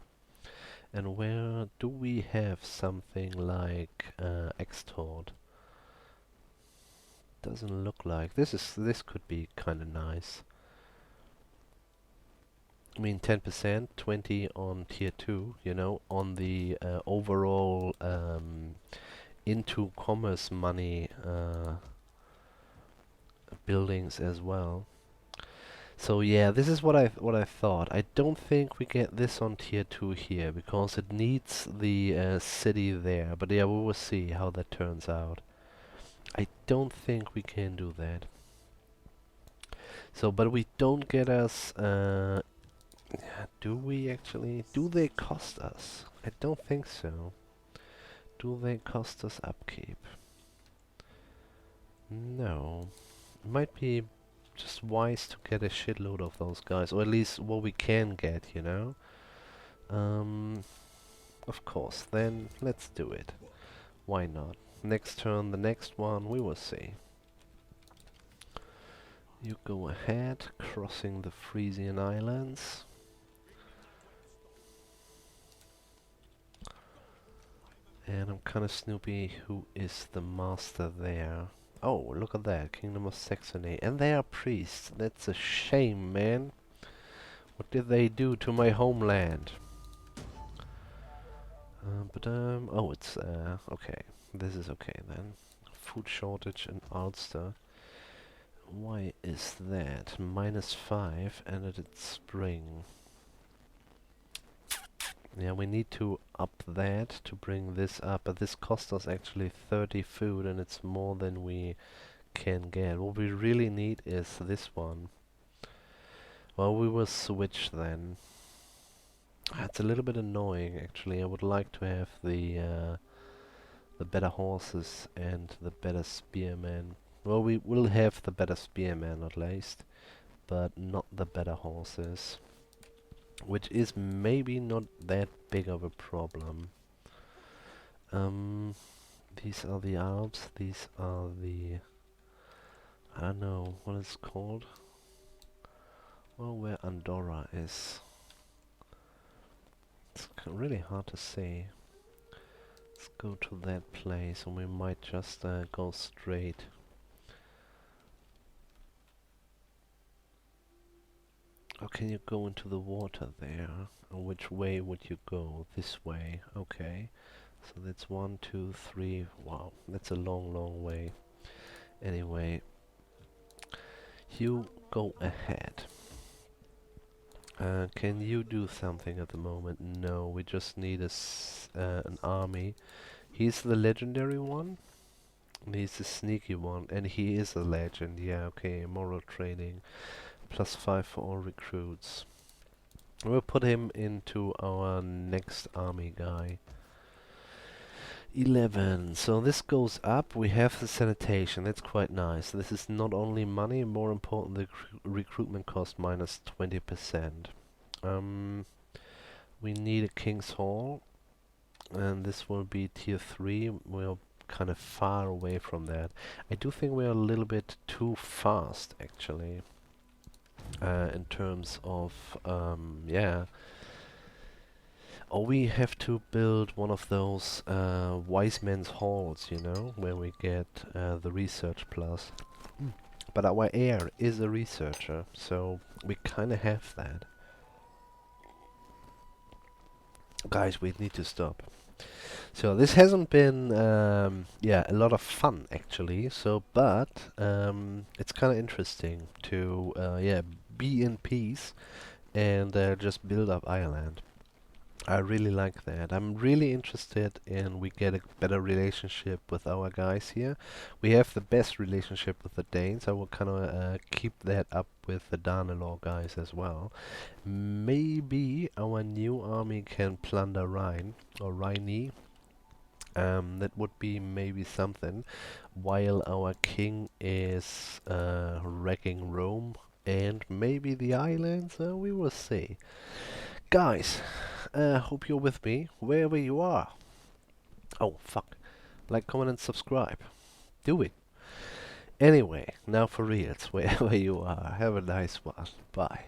And where do we have something like extort? Doesn't look like. This could be kind of nice. I mean, 10%, 20 on tier 2, you know, on the overall into commerce money buildings as well. So yeah, this is what I thought. I don't think we get this on tier 2 here because it needs the city there. But yeah, we will see how that turns out. I don't think we can do that. So, but we don't get us. Do we actually? Do they cost us? I don't think so. Do they cost us upkeep? No. It might be just wise to get a shitload of those guys, or at least what we can get, you know? Of course, then let's do it. Why not? Next turn, the next one, we will see. You go ahead, crossing the Frisian Islands. And I'm kind of snoopy who is the master there. Oh, look at that, Kingdom of Saxony. And they are priests. That's a shame, man. What did they do to my homeland? Oh, it's, okay. This is okay then. Food shortage in Ulster. Why is that? -5 and it's spring. Yeah, we need to up that to bring this up, but this cost us actually 30 food and it's more than we can get. What we really need is this one. Well, we will switch then. It's a little bit annoying actually. I would like to have the better horses and the better spearmen. Well, we will have the better spearmen at least, but not the better horses. Which is maybe not that big of a problem. These are the Alps, these are the... I don't know what it's called. Well, where Andorra is. really hard to say. Let's go to that place, and we might just go straight. Or can you go into the water there? Or which way would you go? This way. Okay. So that's 1, 2, 3. Wow, that's a long, long way. Anyway, you go ahead. Can you do something at the moment? No, we just need an army. He's the legendary one. He's the sneaky one, and he is a legend. Yeah, okay, moral training. +5 for all recruits. We'll put him into our next army guy. 11. So this goes up. We have the sanitation. That's quite nice. This is not only money, more important, the recruitment cost -20%. We need a King's Hall, and this will be tier 3. We're kind of far away from that. I do think we're a little bit too fast, actually, in terms of, yeah. Or we have to build one of those wise men's halls, you know, where we get the research plus. But our heir is a researcher, so we kind of have that. Guys, we need to stop. So this hasn't been, yeah, a lot of fun actually. So, but it's kind of interesting to, yeah, be in peace and just build up Ireland. I really like that. I'm really interested in we get a better relationship with our guys here. We have the best relationship with the Danes. I will kind of keep that up with the Danelaw guys as well. Maybe our new army can plunder Rhine or Rhine. That would be maybe something. While our king is wrecking Rome and maybe the islands, we will see. Guys, hope you're with me wherever you are. Oh, fuck. Like, comment, and subscribe. Do it. Anyway, now for reals, wherever you are. Have a nice one. Bye.